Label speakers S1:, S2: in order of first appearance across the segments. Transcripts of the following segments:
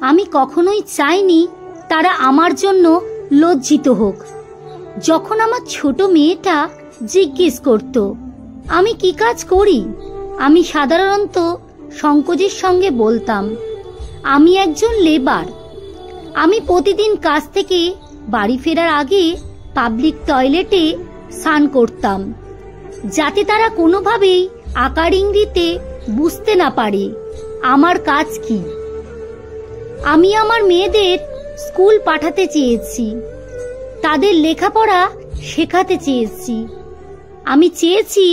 S1: আমি কখনোই চাইনি তারা আমার জন্য লজ্জিত হোক। যখন আমার ছোট মেয়েটা জিজ্ঞেস করত আমি কি কাজ করি, আমি সাধারণত সংকোচের সঙ্গে বলতাম আমি একজন লেবার। আমি প্রতিদিন কাজ থেকে বাড়ি ফেরার আগে পাবলিক টয়লেটে স্নান করতাম, যাতে তারা কোনোভাবেই আকার ইঙ্গিতে বুঝতে না পারে আমার কাজ কি। আমি আমার মেয়েদের স্কুল পাঠাতে চেয়েছি, তাদের লেখাপড়া শেখাতে চেয়েছি। আমি চেয়েছি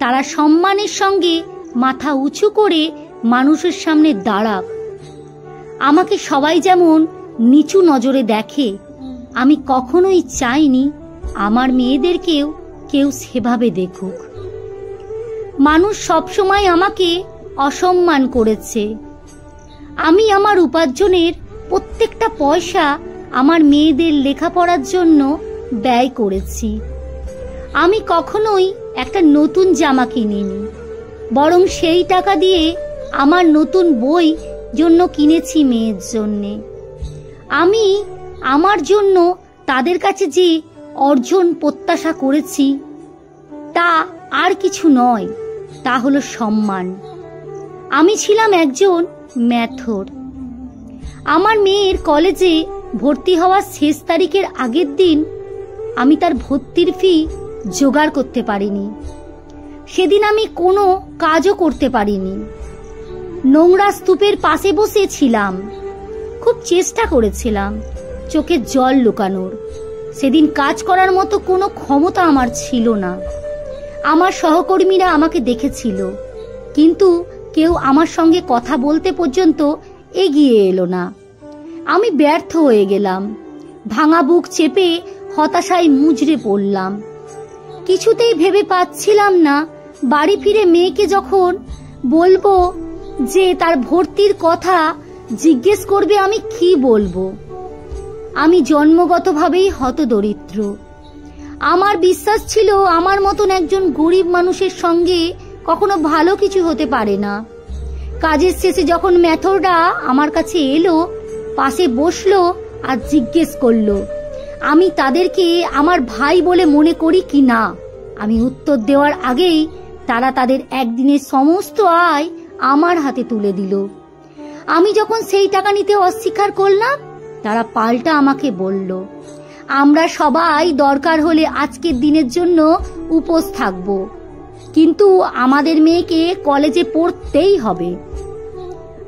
S1: তারা সম্মানের সঙ্গে মাথা উঁচু করে মানুষের সামনে দাঁড়াক। আমাকে সবাই যেমন নিচু নজরে দেখে, আমি কখনোই চাইনি আমার মেয়েদেরকেও কেউ সেভাবে দেখুক। মানুষ সবসময় আমাকে অসম্মান করেছে। আমি আমার উপার্জনের প্রত্যেকটা পয়সা আমার মেয়েদের লেখাপড়ার জন্য ব্যয় করেছি। আমি কখনোই একটা নতুন জামা কিনিনি, বরং সেই টাকা দিয়ে আমার নতুন বই জন্য কিনেছি মেয়ের জন্যে। আমি আমার জন্য তাদের কাছে যে অর্জন প্রত্যাশা করেছি তা আর কিছু নয়, তা হলো সম্মান। আমি ছিলাম একজন ম্যাথর। আমার মেয়ের কলেজে ভর্তি হওয়ার শেষ তারিখের আগের দিন আমি তার ভর্তির ফি জোগাড় করতে পারিনি। সেদিন আমি কোনো কাজও করতে পারিনি। নোংরা স্তূপের পাশে বসে ছিলাম। খুব চেষ্টা করেছিলাম চোখে জল লুকানোর। সেদিন কাজ করার মতো কোনো ক্ষমতা আমার ছিল না। আমার সহকর্মীরা আমাকে দেখেছিল, কিন্তু কেউ আমার সঙ্গে কথা বলতে পর্যন্ত এগিয়ে এলো না। আমি ব্যর্থ হয়ে গেলাম। ভাঙা বুক চেপে হতাশায় মুজড়ে পড়লাম। কিছুতেই ভেবে পাচ্ছিলাম না বাড়ি ফিরে মেয়েকে যখন বলবো যে তার ভর্তির কথা জিজ্ঞেস করবে আমি কি বলবো। আমি জন্মগতভাবেই হতদরিদ্র। আমার বিশ্বাস ছিল আমার মতন একজন গরিব মানুষের সঙ্গে কখনো ভালো কিছু হতে পারে না। কাজের শেষে যখন ম্যাথররা আমার কাছে এলো, পাশে বসলো আর জিজ্ঞেস করলো আমি তাদেরকে আমার ভাই বলে মনে করি কি না, আমি উত্তর দেওয়ার আগেই তারা তাদের একদিনের সমস্ত আয় আমার হাতে তুলে দিল। আমি যখন সেই টাকা নিতে অস্বীকার করলাম, তারা পাল্টা আমাকে বলল আমরা সবাই দরকার হলে আজকের দিনের জন্য উপোস থাকব, কিন্তু আমাদের মেয়েকে কলেজে পড়তেই হবে।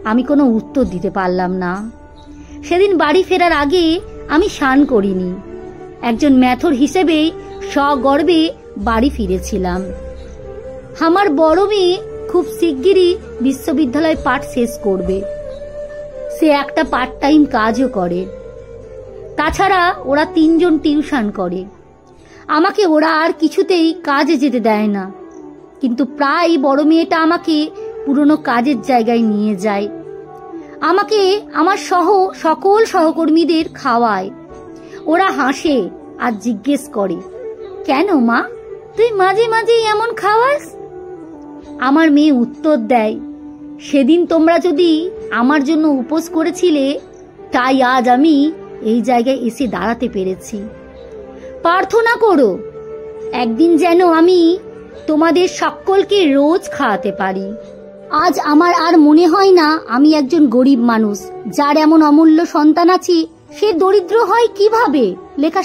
S1: আমি কোনো উত্তর দিতে পারলাম না। সেদিন বাড়ি ফেরার আগে আমি স্নান করিনি। একজন ম্যাথর হিসেবেই সগর্বে বাড়ি ফিরেছিলাম। আমার বড় মেয়ে খুব শিগগিরই বিশ্ববিদ্যালয় পাঠ শেষ করবে। সে একটা পার্ট টাইম কাজও করে। তাছাড়া ওরা 3 জন টিউশন করে। আমাকে ওরা আর কিছুতেই কাজে যেতে দেয় না, কিন্তু প্রায় বড় মেয়েটা আমাকে পুরনো কাজের জায়গায় নিয়ে যায়। আমাকে আমার সকল সহকর্মীদের খাওয়ায়। ওরা হাসে আর জিজ্ঞেস করে কেন মা, তুই মাঝে মাঝে এমন খাওয়াস? আমার মেয়ে উত্তর দেয় সেদিন তোমরা যদি আমার জন্য উপোস করেছিলে, তাই আজ আমি এই জায়গায় এসে দাঁড়াতে পেরেছি। প্রার্থনা করো একদিন যেন আমি তোমাদের সকলকে রোজ খাওয়াতে পারি। আজ আমার আর মনে হয় না আমি একজন গরিব মানুষ। যার এমন অমূল্য সন্তান আছে সে দরিদ্র হয় কিভাবে? লেখা